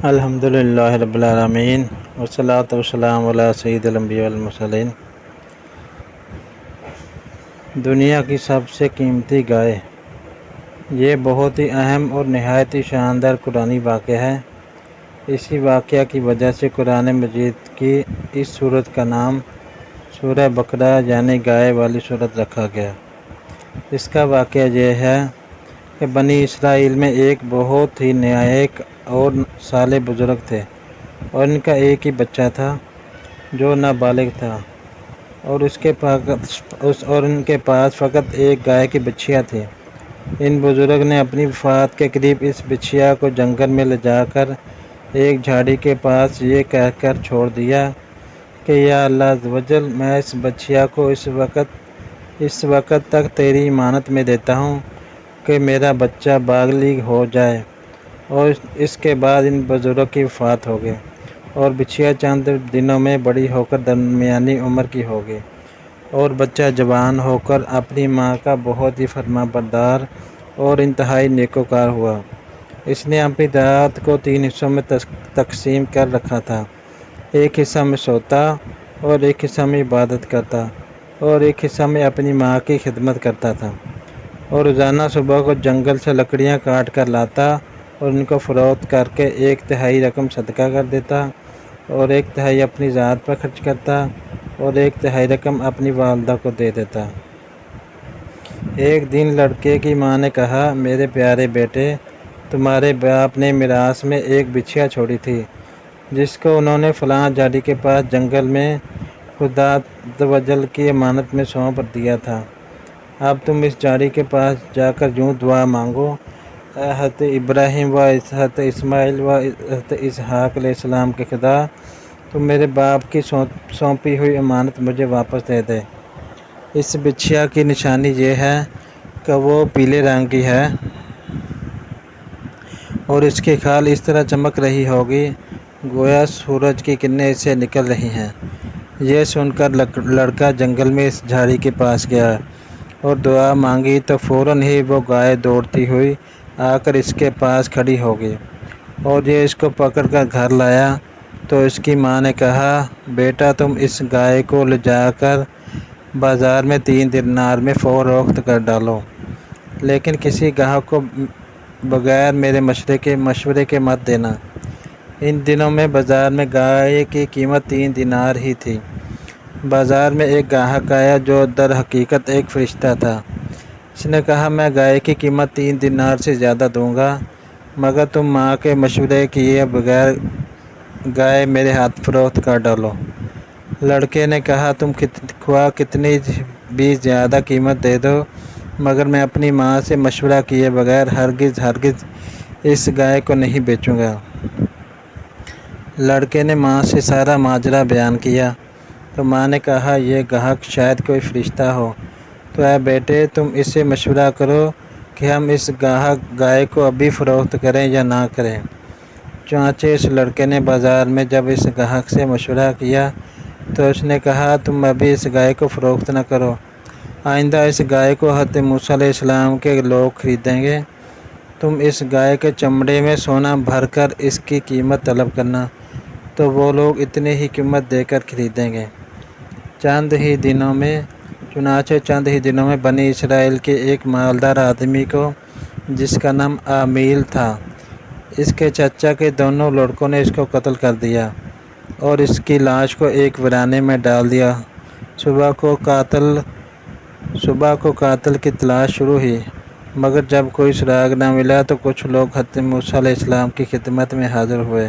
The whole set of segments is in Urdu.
الحمدللہ رب العالمین والصلاۃ والسلام علی سید الانبیاء والمرسلین۔ دنیا کی سب سے قیمتی گائے، یہ بہت ہی اہم اور نہایت ہی شاندار قرآنی واقعہ ہے۔ اسی واقعہ کی وجہ سے قرآن مجید کی اس سورت کا نام سورہ بقرہ یعنی گائے والی سورت رکھا گیا۔ اس کا واقعہ یہ ہے کہ بنی اسرائیل میں ایک بہت ہی نیک اور صالح بزرگ تھے، اور ان کا ایک ہی بچہ تھا جو نابالغ تھا، اور ان کے پاس فقط ایک گائے کی بچھیا تھی۔ ان بزرگ نے اپنی وفات کے قریب اس بچھیا کو جنگل میں لے جا کر ایک جھاڑی کے پاس یہ کہہ کر چھوڑ دیا کہ یا اللہ عز و جل، میں اس بچھیا کو اس وقت تک تیری امانت میں دیتا ہوں کہ میرا بچہ بالغ ہو جائے۔ اور اس کے بعد ان بزرگوں کی وفات ہو گئی، اور بچھیا چند دنوں میں بڑی ہو کر درمیانی عمر کی ہو گئی، اور بچہ جوان ہو کر اپنی ماں کا بہت ہی فرما بردار اور انتہائی نیکوکار ہوا۔ اس نے اپنی رات کو 3 حصوں میں تقسیم کر رکھا تھا، ایک حصہ میں سوتا اور ایک حصہ میں عبادت کرتا اور ایک حصہ میں اپنی ماں کی خدمت کرتا تھا، اور روزانہ صبح کو جنگل سے لکڑیاں کاٹ کر لاتا اور ان کو فروخت کر کے 1/3 رقم صدقہ کر دیتا، اور 1/3 اپنی ذات پر خرچ کرتا، اور 1/3 رقم اپنی والدہ کو دے دیتا۔ ایک دن لڑکے کی ماں نے کہا، میرے پیارے بیٹے، تمہارے باپ نے میراث میں ایک بچھیا چھوڑی تھی جس کو انہوں نے فلاں جھاڑی کے پاس جنگل میں خدا عز و جل کی امانت میں سونپ دیا تھا۔ اب تم اس جھاڑی کے پاس جا کر یوں دعا مانگو، اے حضرت ابراہیم و حضرت اسماعیل و حضرت اسحاق علیہ السلام کے خدا، تم میرے باپ کی سونپی ہوئی امانت مجھے واپس دے دے۔ اس بچھیا کی نشانی یہ ہے کہ وہ پیلے رنگ کی ہے اور اس کی کھال اس طرح چمک رہی ہوگی گویا سورج کی کرنیں اس سے نکل رہی ہیں۔ یہ سن کر لڑکا جنگل میں اس جھاڑی کے پاس گیا اور دعا مانگی تو فوراً ہی وہ گائے دوڑتی ہوئی آ کر اس کے پاس کھڑی ہو گئی، اور یہ اس کو پکڑ کر گھر لایا تو اس کی ماں نے کہا، بیٹا تم اس گائے کو لے جا کر بازار میں 3 دینار میں فروخت کر ڈالو، لیکن کسی گاہک کو بغیر میرے مشورے کے مت دینا۔ ان دنوں میں بازار میں گائے کی قیمت 3 دینار ہی تھی۔ بازار میں ایک گاہک آیا جو در حقیقت ایک فرشتہ تھا۔ اس نے کہا، میں گائے کی قیمت 3 دینار سے زیادہ دوں گا، مگر تم ماں کے مشورے کیے بغیر گائے میرے ہاتھ فروخت کر ڈالو۔ لڑکے نے کہا، تم خواہ کتنی بھی زیادہ قیمت دے دو، مگر میں اپنی ماں سے مشورہ کیے بغیر ہرگز اس گائے کو نہیں بیچوں گا۔ لڑکے نے ماں سے سارا ماجرا بیان کیا تو ماں نے کہا، یہ گاہک شاید کوئی فرشتہ ہو، تو اے بیٹے تم اس سے مشورہ کرو کہ ہم اس گائے کو ابھی فروخت کریں یا نہ کریں۔ چنانچہ اس لڑکے نے بازار میں جب اس گاہک سے مشورہ کیا تو اس نے کہا، تم ابھی اس گائے کو فروخت نہ کرو، آئندہ اس گائے کو حضرت موسیٰ علیہ السلام کے لوگ خریدیں گے، تم اس گائے کے چمڑے میں سونا بھر کر اس کی قیمت طلب کرنا، تو وہ لوگ اتنی ہی قیمت دے کر خریدیں گے۔ چنانچہ چند ہی دنوں میں بنی اسرائیل کے ایک مالدار آدمی کو جس کا نام آمیل تھا، اس کے چچا کے دونوں لڑکوں نے اس کو قتل کر دیا اور اس کی لاش کو ایک ویرانے میں ڈال دیا۔ صبح کو قاتل کی تلاش شروع ہوئی، مگر جب کوئی سراغ نہ ملا تو کچھ لوگ حضرت موسیٰ علیہ السلام کی خدمت میں حاضر ہوئے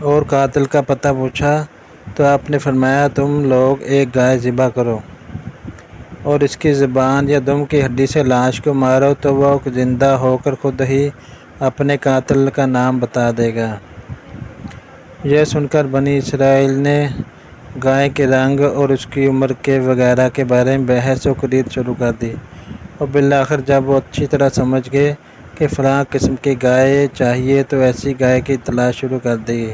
اور قاتل کا پتہ پوچھا تو آپ نے فرمایا، تم لوگ ایک گائے ذبح کرو اور اس کی زبان یا دم کی ہڈی سے لاش کو مارو تو وہ زندہ ہو کر خود ہی اپنے قاتل کا نام بتا دے گا۔ یہ سن کر بنی اسرائیل نے گائے کے رنگ اور اس کی عمر کے وغیرہ کے بارے میں بحث و خرید شروع کر دی، اور بالآخر جب وہ اچھی طرح سمجھ گئے کہ فلاں قسم کی گائے چاہیے تو ایسی گائے کی تلاش شروع کر دی،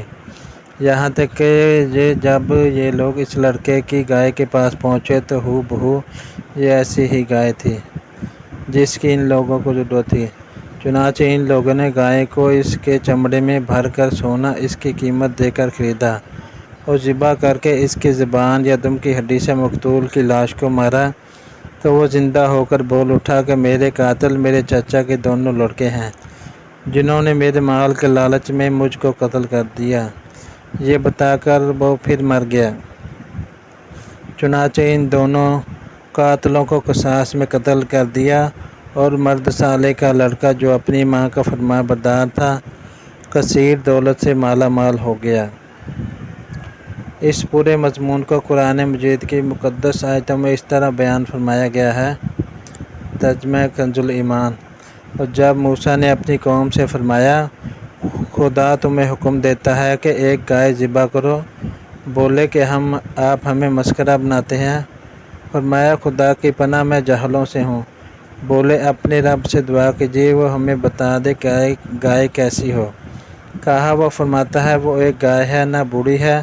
یہاں تک کہ جب یہ لوگ اس لڑکے کی گائے کے پاس پہنچے تو ہو بہو یہ ایسی ہی گائے تھی جس کی ان لوگوں کو ضرورت تھی۔ چنانچہ ان لوگوں نے گائے کو اس کے چمڑے میں بھر کر سونا اس کی قیمت دے کر خریدا اور ذبح کر کے اس کی زبان یا دم کی ہڈی سے مقتول کی لاش کو مارا تو وہ زندہ ہو کر بول اٹھا کہ میرے قاتل میرے چچا کے دونوں لڑکے ہیں جنہوں نے میرے مال کے لالچ میں مجھ کو قتل کر دیا۔ یہ بتا کر وہ پھر مر گیا۔ چنانچہ ان دونوں قاتلوں کو قصاص میں قتل کر دیا اور مرد صالح کا لڑکا جو اپنی ماں کا فرما بردار تھا کثیر دولت سے مالا مال ہو گیا۔ اس پورے مضمون کو قرآن مجید کی مقدس آیتوں میں اس طرح بیان فرمایا گیا ہے۔ ترجمہ کنز الایمان۔ اور جب موسیٰ نے اپنی قوم سے فرمایا خدا تمہیں حکم دیتا ہے کہ ایک گائے ذبح کرو، بولے کہ آپ ہمیں مسخرہ بناتے ہیں۔ فرمایا خدا کی پناہ میں جاہلوں سے ہوں۔ بولے اپنے رب سے دعا کیجیے وہ ہمیں بتا دے کہ گائے کیسی ہو۔ کہا وہ فرماتا ہے وہ ایک گائے ہے، نہ بوڑھی ہے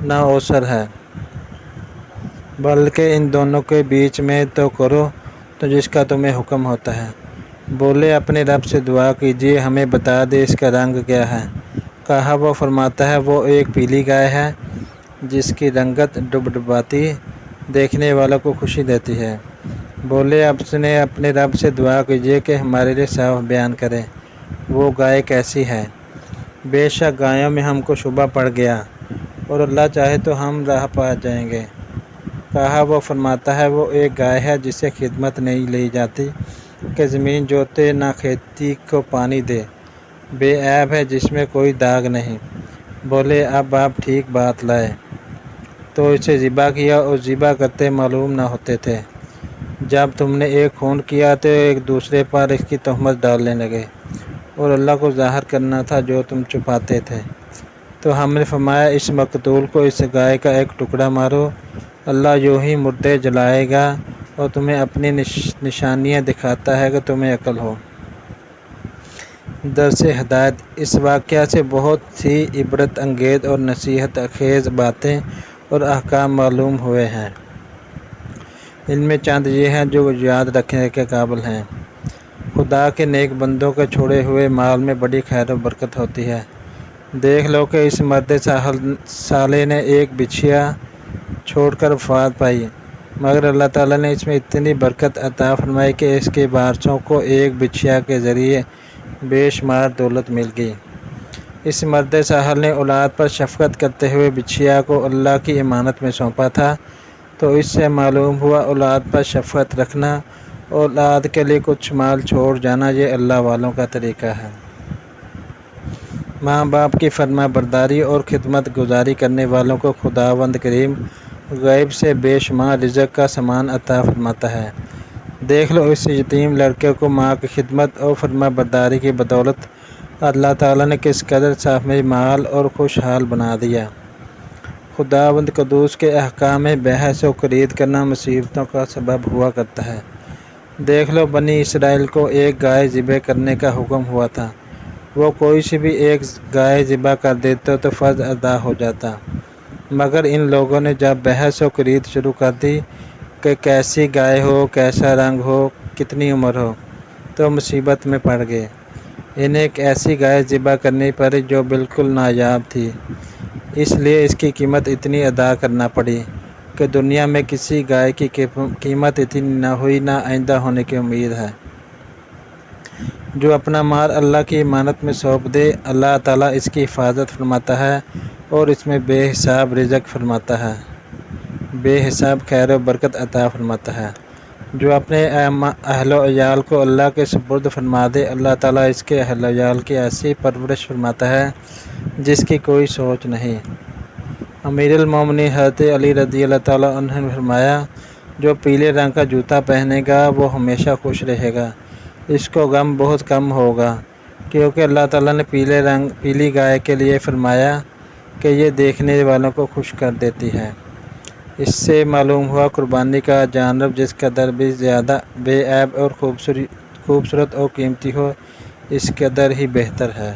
نہ اوسر ہے، بلکہ ان دونوں کے بیچ میں تو کرو تو جس کا تمہیں حکم ہوتا ہے۔ بولے اپنے رب سے دعا کیجیے ہمیں بتا دے اس کا رنگ کیا ہے۔ کہا وہ فرماتا ہے وہ ایک پیلی گائے ہے جس کی رنگت ڈبڈباتی دیکھنے والوں کو خوشی دیتی ہے۔ بولے اب نے اپنے رب سے دعا کیجیے کہ ہمارے لیے صاف بیان کرے وہ گائے کیسی ہے۔ بے شک گایوں میں ہم کو شبہ پڑ گیا اور اللہ چاہے تو ہم راہ پا جائیں گے۔ کہا وہ فرماتا ہے وہ ایک گائے ہے جسے خدمت نہیں لی جاتی کہ زمین جوتے نہ کھیتی کو پانی دے، بے عیب ہے جس میں کوئی داغ نہیں۔ بولے اب آپ ٹھیک بات لائے تو اسے ذبح کیا اور ذبح کرتے معلوم نہ ہوتے تھے۔ جب تم نے ایک خون کیا تو ایک دوسرے پر اس کی تہمت ڈالنے لگے اور اللہ کو ظاہر کرنا تھا جو تم چھپاتے تھے۔ تو ہم نے فرمایا اس مقتول کو اس گائے کا ایک ٹکڑا مارو، اللہ یوں ہی مردے جلائے گا اور تمہیں اپنی نشانیاں دکھاتا ہے کہ تمہیں عقل ہو۔ درس ہدایت۔ اس واقعہ سے بہت سی عبرت انگیز اور نصیحت خیز باتیں اور احکام معلوم ہوئے ہیں۔ ان میں چند یہ ہیں جو یاد رکھنے کے قابل ہیں۔ خدا کے نیک بندوں کے چھوڑے ہوئے مال میں بڑی خیر و برکت ہوتی ہے۔ دیکھ لو کہ اس مرد صالح نے ایک بچھیا چھوڑ کر وفات پائی، مگر اللہ تعالیٰ نے اس میں اتنی برکت عطا فرمائی کہ اس کے وارثوں کو ایک بچھیا کے ذریعے بے شمار دولت مل گئی۔ اس مرد صالح نے اولاد پر شفقت کرتے ہوئے بچھیا کو اللہ کی امانت میں سونپا تھا، تو اس سے معلوم ہوا اولاد پر شفقت رکھنا، اولاد کے لیے کچھ مال چھوڑ جانا یہ اللہ والوں کا طریقہ ہے۔ ماں باپ کی فرما برداری اور خدمت گزاری کرنے والوں کو خداوند کریم غیب سے بے شمار رزق کا سامان عطا فرماتا ہے۔ دیکھ لو اس یتیم لڑکے کو ماں کی خدمت اور فرما برداری کی بدولت اللہ تعالیٰ نے کس قدر صاحب مال اور خوشحال بنا دیا۔ خداوند قدوس کے احکام میں بحث و خرید کرنا مصیبتوں کا سبب ہوا کرتا ہے۔ دیکھ لو بنی اسرائیل کو ایک گائے ذبح کرنے کا حکم ہوا تھا، وہ کوئی سی بھی ایک گائے ذبح کر دیتے تو فرض ادا ہو جاتا، مگر ان لوگوں نے جب بحث و خرید شروع کر دی کہ کیسی گائے ہو، کیسا رنگ ہو، کتنی عمر ہو، تو مصیبت میں پڑ گئے۔ انہیں ایک ایسی گائے ذبح کرنی پڑی جو بالکل نایاب تھی، اس لیے اس کی قیمت اتنی ادا کرنا پڑی کہ دنیا میں کسی گائے کی قیمت اتنی نہ ہوئی نہ آئندہ ہونے کی امید ہے۔ جو اپنا مال اللہ کی امانت میں سونپ دے اللہ تعالیٰ اس کی حفاظت فرماتا ہے اور اس میں بے حساب رزق فرماتا ہے، بے حساب خیر و برکت عطا فرماتا ہے۔ جو اپنے اہل و عیال کو اللہ کے سپرد فرما دے اللہ تعالیٰ اس کے اہل و عیال کی ایسی پرورش فرماتا ہے جس کی کوئی سوچ نہیں۔ امیر المومنین حضرت علی رضی اللہ تعالیٰ عنہ نے فرمایا جو پیلے رنگ کا جوتا پہنے گا وہ ہمیشہ خوش رہے گا، اس کو غم بہت کم ہوگا، کیونکہ اللہ تعالیٰ نے پیلی گائے کے لیے فرمایا کہ یہ دیکھنے والوں کو خوش کر دیتی ہے۔ اس سے معلوم ہوا قربانی کا جانور جس قدر بھی زیادہ بے عیب اور خوبصورت اور قیمتی ہو اس قدر ہی بہتر ہے۔